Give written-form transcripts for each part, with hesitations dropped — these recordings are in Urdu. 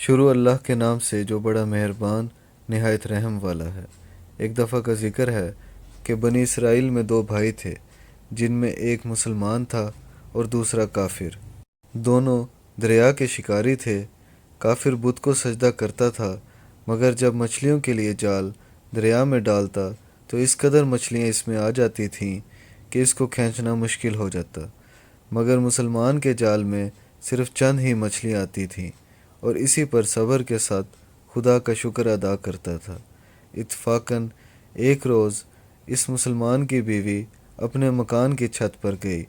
شروع اللہ کے نام سے جو بڑا مہربان نہایت رحم والا ہے۔ ایک دفعہ کا ذکر ہے کہ بنی اسرائیل میں دو بھائی تھے، جن میں ایک مسلمان تھا اور دوسرا کافر۔ دونوں دریا کے شکاری تھے۔ کافر بت کو سجدہ کرتا تھا، مگر جب مچھلیوں کے لیے جال دریا میں ڈالتا تو اس قدر مچھلیاں اس میں آ جاتی تھیں کہ اس کو کھینچنا مشکل ہو جاتا، مگر مسلمان کے جال میں صرف چند ہی مچھلیاں آتی تھیں اور اسی پر صبر کے ساتھ خدا کا شکر ادا کرتا تھا۔ اتفاقاً ایک روز اس مسلمان کی بیوی اپنے مکان کی چھت پر گئی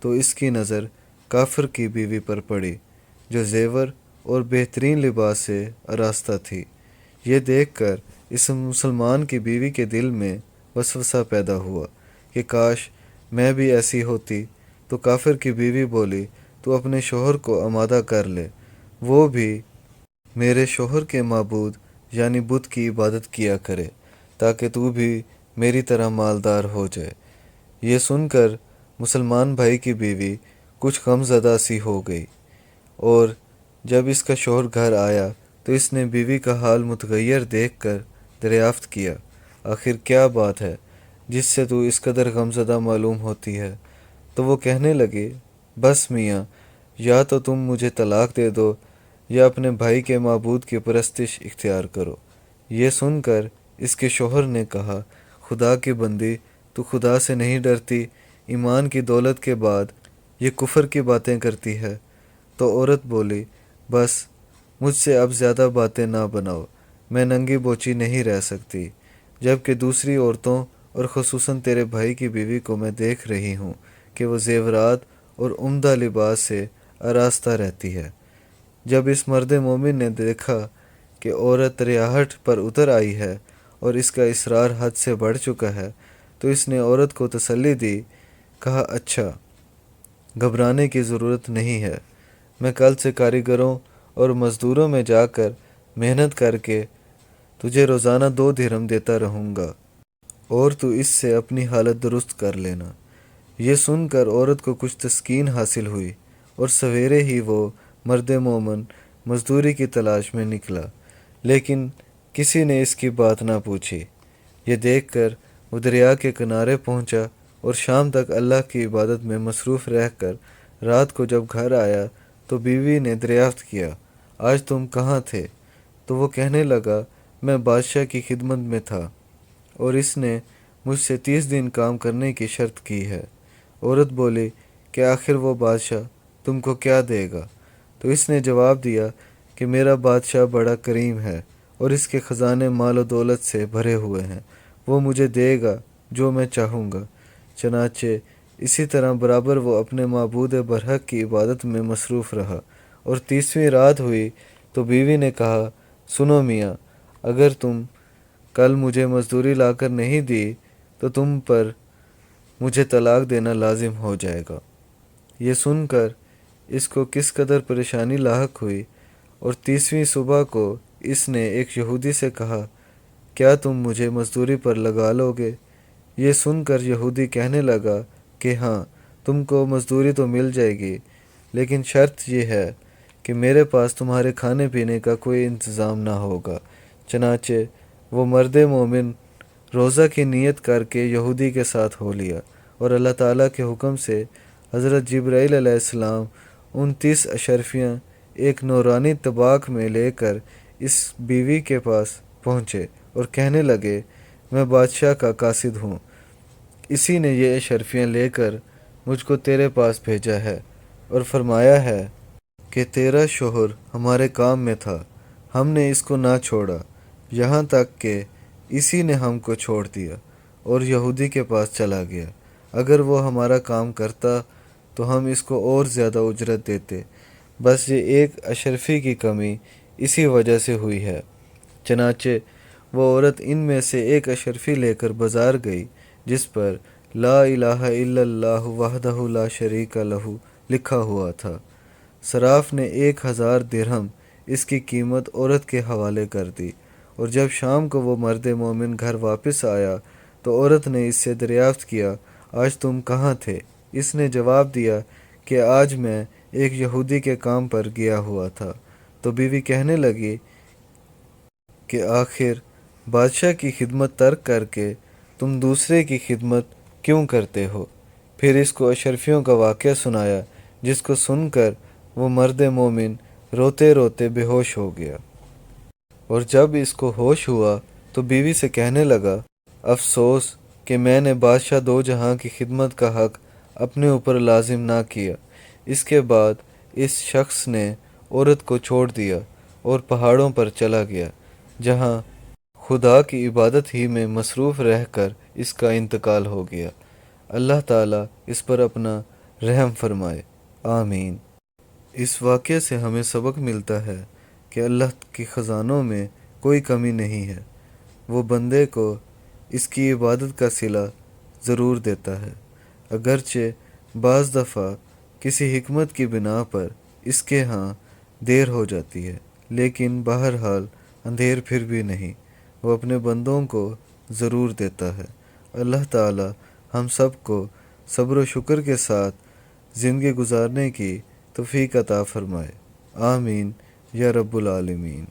تو اس کی نظر کافر کی بیوی پر پڑی، جو زیور اور بہترین لباس سے آراستہ تھی۔ یہ دیکھ کر اس مسلمان کی بیوی کے دل میں وسوسہ پیدا ہوا کہ کاش میں بھی ایسی ہوتی۔ تو کافر کی بیوی بولی، تو اپنے شوہر کو آمادہ کر لے، وہ بھی میرے شوہر کے معبود یعنی بت کی عبادت کیا کرے، تاکہ تو بھی میری طرح مالدار ہو جائے۔ یہ سن کر مسلمان بھائی کی بیوی کچھ غم زدہ سی ہو گئی، اور جب اس کا شوہر گھر آیا تو اس نے بیوی کا حال متغیر دیکھ کر دریافت کیا، آخر کیا بات ہے جس سے تو اس قدر غم زدہ معلوم ہوتی ہے؟ تو وہ کہنے لگی، بس میاں، یا تو تم مجھے طلاق دے دو یا اپنے بھائی کے معبود کی پرستش اختیار کرو۔ یہ سن کر اس کے شوہر نے کہا، خدا کی بندی، تو خدا سے نہیں ڈرتی؟ ایمان کی دولت کے بعد یہ کفر کی باتیں کرتی ہے۔ تو عورت بولی، بس مجھ سے اب زیادہ باتیں نہ بناؤ، میں ننگی بوچی نہیں رہ سکتی، جبکہ دوسری عورتوں اور خصوصاً تیرے بھائی کی بیوی کو میں دیکھ رہی ہوں کہ وہ زیورات اور عمدہ لباس سے آراستہ رہتی ہے۔ جب اس مرد مومن نے دیکھا کہ عورت ریاحت پر اتر آئی ہے اور اس کا اصرار حد سے بڑھ چکا ہے، تو اس نے عورت کو تسلی دی، کہا، اچھا، گھبرانے کی ضرورت نہیں ہے، میں کل سے کاریگروں اور مزدوروں میں جا کر محنت کر کے تجھے روزانہ 2 درہم دیتا رہوں گا، اور تو اس سے اپنی حالت درست کر لینا۔ یہ سن کر عورت کو کچھ تسکین حاصل ہوئی، اور سویرے ہی وہ مرد مومن مزدوری کی تلاش میں نکلا، لیکن کسی نے اس کی بات نہ پوچھی۔ یہ دیکھ کر وہ دریا کے کنارے پہنچا اور شام تک اللہ کی عبادت میں مصروف رہ کر رات کو جب گھر آیا تو بیوی نے دریافت کیا، آج تم کہاں تھے؟ تو وہ کہنے لگا، میں بادشاہ کی خدمت میں تھا اور اس نے مجھ سے 30 دن کام کرنے کی شرط کی ہے۔ عورت بولی کہ آخر وہ بادشاہ تم کو کیا دے گا؟ تو اس نے جواب دیا کہ میرا بادشاہ بڑا کریم ہے اور اس کے خزانے مال و دولت سے بھرے ہوئے ہیں، وہ مجھے دے گا جو میں چاہوں گا۔ چنانچہ اسی طرح برابر وہ اپنے معبود برحق کی عبادت میں مصروف رہا، اور 30ویں رات ہوئی تو بیوی نے کہا، سنو میاں، اگر تم کل مجھے مزدوری لا کر نہیں دی تو تم پر مجھے طلاق دینا لازم ہو جائے گا۔ یہ سن کر اس کو کس قدر پریشانی لاحق ہوئی، اور 30ویں صبح کو اس نے ایک یہودی سے کہا، کیا تم مجھے مزدوری پر لگا لو گے؟ یہ سن کر یہودی کہنے لگا کہ ہاں، تم کو مزدوری تو مل جائے گی، لیکن شرط یہ ہے کہ میرے پاس تمہارے کھانے پینے کا کوئی انتظام نہ ہوگا۔ چنانچہ وہ مرد مومن روزہ کی نیت کر کے یہودی کے ساتھ ہو لیا، اور اللہ تعالیٰ کے حکم سے حضرت جبرائیل علیہ السلام 29 اشرفیاں ایک نورانی طباق میں لے کر اس بیوی کے پاس پہنچے اور کہنے لگے، میں بادشاہ کا قاصد ہوں، اسی نے یہ اشرفیاں لے کر مجھ کو تیرے پاس بھیجا ہے اور فرمایا ہے کہ تیرا شوہر ہمارے کام میں تھا، ہم نے اس کو نہ چھوڑا، یہاں تک کہ اسی نے ہم کو چھوڑ دیا اور یہودی کے پاس چلا گیا۔ اگر وہ ہمارا کام کرتا تو ہم اس کو اور زیادہ اجرت دیتے، بس یہ ایک اشرفی کی کمی اسی وجہ سے ہوئی ہے۔ چنانچہ وہ عورت ان میں سے ایک اشرفی لے کر بازار گئی، جس پر لا الہ الا اللہ وحدہ لا شریک لہ لکھا ہوا تھا۔ صراف نے 1000 درہم اس کی قیمت عورت کے حوالے کر دی، اور جب شام کو وہ مرد مومن گھر واپس آیا تو عورت نے اس سے دریافت کیا، آج تم کہاں تھے؟ اس نے جواب دیا کہ آج میں ایک یہودی کے کام پر گیا ہوا تھا۔ تو بیوی کہنے لگی کہ آخر بادشاہ کی خدمت ترک کر کے تم دوسرے کی خدمت کیوں کرتے ہو؟ پھر اس کو اشرفیوں کا واقعہ سنایا، جس کو سن کر وہ مرد مومن روتے روتے بے ہوش ہو گیا، اور جب اس کو ہوش ہوا تو بیوی سے کہنے لگا، افسوس کہ میں نے بادشاہ دو جہاں کی خدمت کا حق اپنے اوپر لازم نہ کیا۔ اس کے بعد اس شخص نے عورت کو چھوڑ دیا اور پہاڑوں پر چلا گیا، جہاں خدا کی عبادت ہی میں مصروف رہ کر اس کا انتقال ہو گیا۔ اللہ تعالیٰ اس پر اپنا رحم فرمائے، آمین۔ اس واقعے سے ہمیں سبق ملتا ہے کہ اللہ کے خزانوں میں کوئی کمی نہیں ہے، وہ بندے کو اس کی عبادت کا صلہ ضرور دیتا ہے، اگرچہ بعض دفعہ کسی حکمت کی بنا پر اس کے ہاں دیر ہو جاتی ہے، لیکن بہرحال اندھیر پھر بھی نہیں، وہ اپنے بندوں کو ضرور دیتا ہے۔ اللہ تعالی ہم سب کو صبر و شکر کے ساتھ زندگی گزارنے کی توفیق عطا فرمائے، آمین یا رب العالمین۔